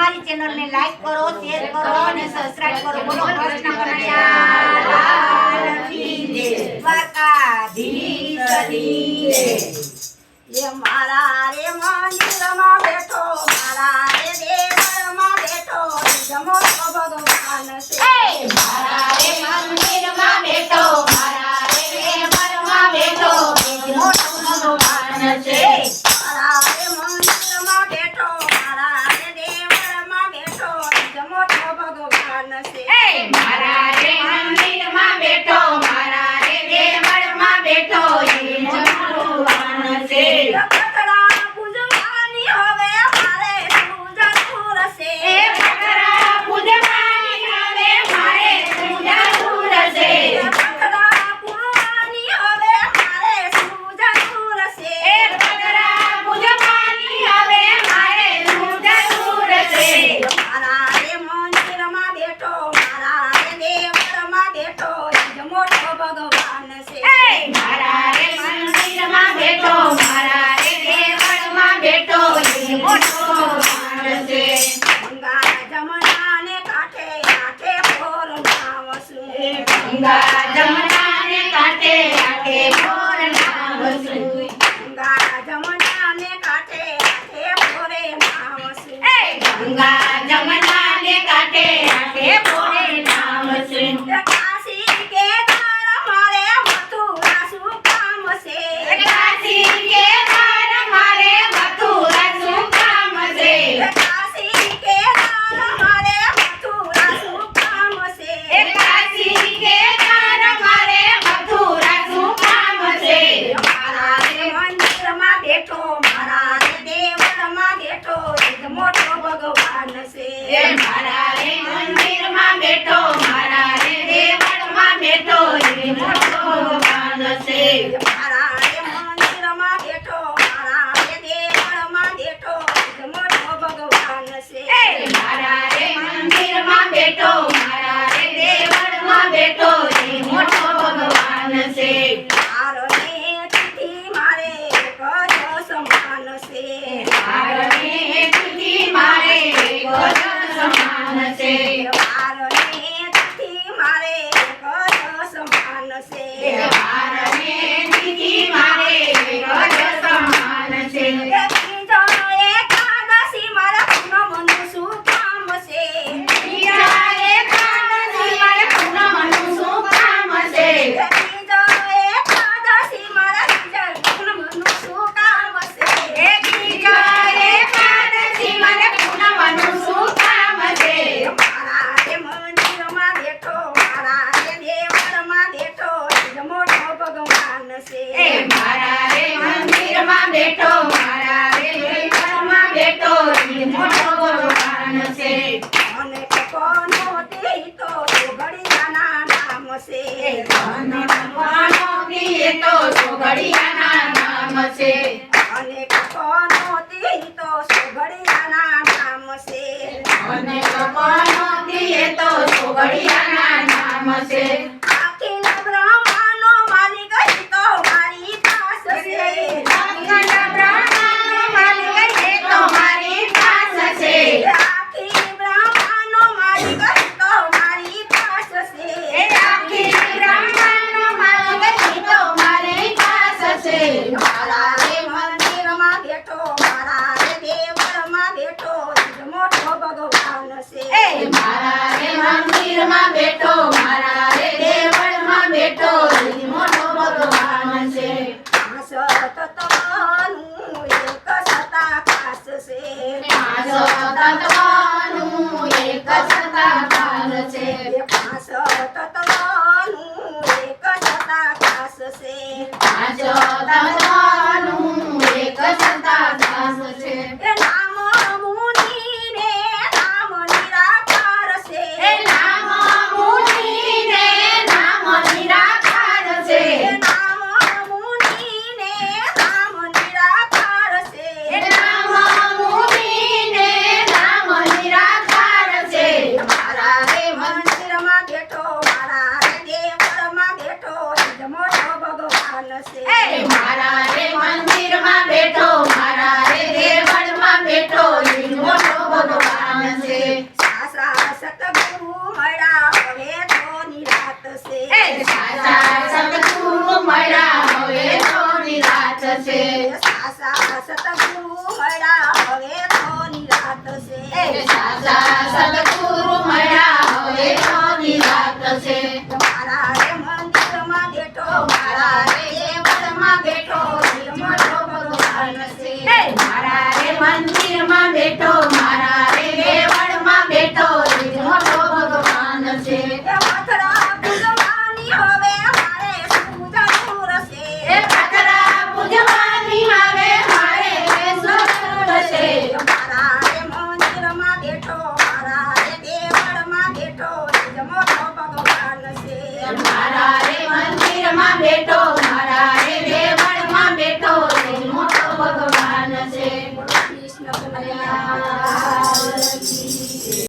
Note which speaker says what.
Speaker 1: हमारी चैनल ने लाइक करो, शेयर करो और सब्सक्राइब करो। बोलो कृष्ण कन्हैया लाल की जय। દ્વારકાધીશ કી જય। ये मारा रे मंदिर में बैठो, मारा रे देवल में बैठो, जमो तो भगवान से।
Speaker 2: मारा रे मंदिर में बैठो, मारा रे देवल में बैठो, जमो तो भगवान से।
Speaker 1: मारा रे मंदिर में बैठो, मारा रे देवल में बैठो, जमो तो भगवान से।
Speaker 2: मारा रे मंदिर में बैठो, मारा रे देवल में बैठो, जमो तो भगवान से।
Speaker 1: पकड़ा पूजवानी होवे मारे पूजा दूर से।
Speaker 2: पकड़ा पूजवानी होवे मारे पूजा दूर से।
Speaker 1: पकड़ा पूजवानी होवे मारे पूजा दूर से।
Speaker 2: पकड़ा पूजवानी होवे मारे पूजा दूर से।
Speaker 1: मारा रे मंदिर में बैठो, मारा रे देवल में बैठो, जमो तो भगवान से।
Speaker 2: मारा रे मंदिर में बैठो, मारा रे देवल में बैठो, जमो तो भगवान से।
Speaker 1: गंगा जमुना ने काठे काठे फोर नाव सु।
Speaker 2: गंगा जमुना ने काटे काटे मोर नाम सुई।
Speaker 1: गंगा जमुना ने काठे काठे फोरे नाव सु।
Speaker 2: गंगा जमुना ने काटे काटे मोर नाम सुई।
Speaker 1: काशी के द्वार मारे मथुरा सुकाम से।
Speaker 2: काशी के द्वार मारे मथुरा सुकाम से।
Speaker 1: काशी के द्वार मारे मथुरा सुकाम से।
Speaker 2: काशी के द्वार मारे मथुरा सुकाम से।
Speaker 1: मारा रे मंदिर में बैठो, मारा रे देवल में बैठो, मोटो भगवान से।
Speaker 2: मारा रे मंदिर में बैठो, मारा रे देवल में बैठो, मोटो भगवान से।
Speaker 1: मारा रे मंदिर में बैठो, मारा रे देवल में बैठो, मोटो भगवान से।
Speaker 2: मारा रे मंदिर में बैठो, मारा रे देवल में बैठो, मोटो भगवान से।
Speaker 1: मारो ने तिथि मारे कजो समान से।
Speaker 2: मारो ने तिथि मारे कजो समान से।
Speaker 1: मारो ने तिथि मारे कजो समान से।
Speaker 2: मारो ने तिथि मारे कजो समान से।
Speaker 1: तीजो एकादशी मारा पूनम सुकाम से।
Speaker 2: तीजो एकादशी मारे पूनम सुकाम से।
Speaker 1: तीजो एकादशी मारा पूनम सुकाम से।
Speaker 2: तीजो एकादशी मारे पूनम सुकाम से।
Speaker 1: मारा रे मंदिर में बैठो, मारा रे देवल में बैठो, मोटो भगवान से।
Speaker 2: मारा रे मंदिर में बैठो, मारा रे देवल में बैठो, मोटो भगवान से।
Speaker 1: अनेक कोनो ते तो घड़ियाना नाम से।
Speaker 2: अनेक कोनो दिए तो सुगड़ियाना नाम से।
Speaker 1: अनेक कोनो ते तो घड़ियाना नाम से।
Speaker 2: अनेक कोनो दिए तो सुगड़ियाना नाम से।
Speaker 1: अखिल ब्रह्मांडो मालिक ही तो हमारी पास से।
Speaker 2: अखंड ब्रह्मांड मालिक है तुम्हारी पास से।
Speaker 1: अखिल ब्रह्मांडो मालिक ही तो हमारी पास से।
Speaker 2: अखिल ब्रह्मांड मालिक है तुम्हारी पास से।
Speaker 1: मारा रे मंदिर में बैठो, मारा रे देवल में बैठो, मोटो भगवान से।
Speaker 2: मारा रे मंदिर में बैठो, मारा रे देवल में बैठो, मोटो भगवान से।
Speaker 1: तत्वनु एक सता खास से।
Speaker 2: पांच तत्वनु एक सता काल से।
Speaker 1: पांच तत्वनु एक सता खास से।
Speaker 2: पांच तत्वनु एक सता काल से।
Speaker 1: नाम मुनि ने नाम निराकार से।
Speaker 2: नाम मुनि ने नाम निराकार से।
Speaker 1: नाम मुनि ने नाम निराकार से।
Speaker 2: नाम मुनि ने नाम સાચા સદગુરુ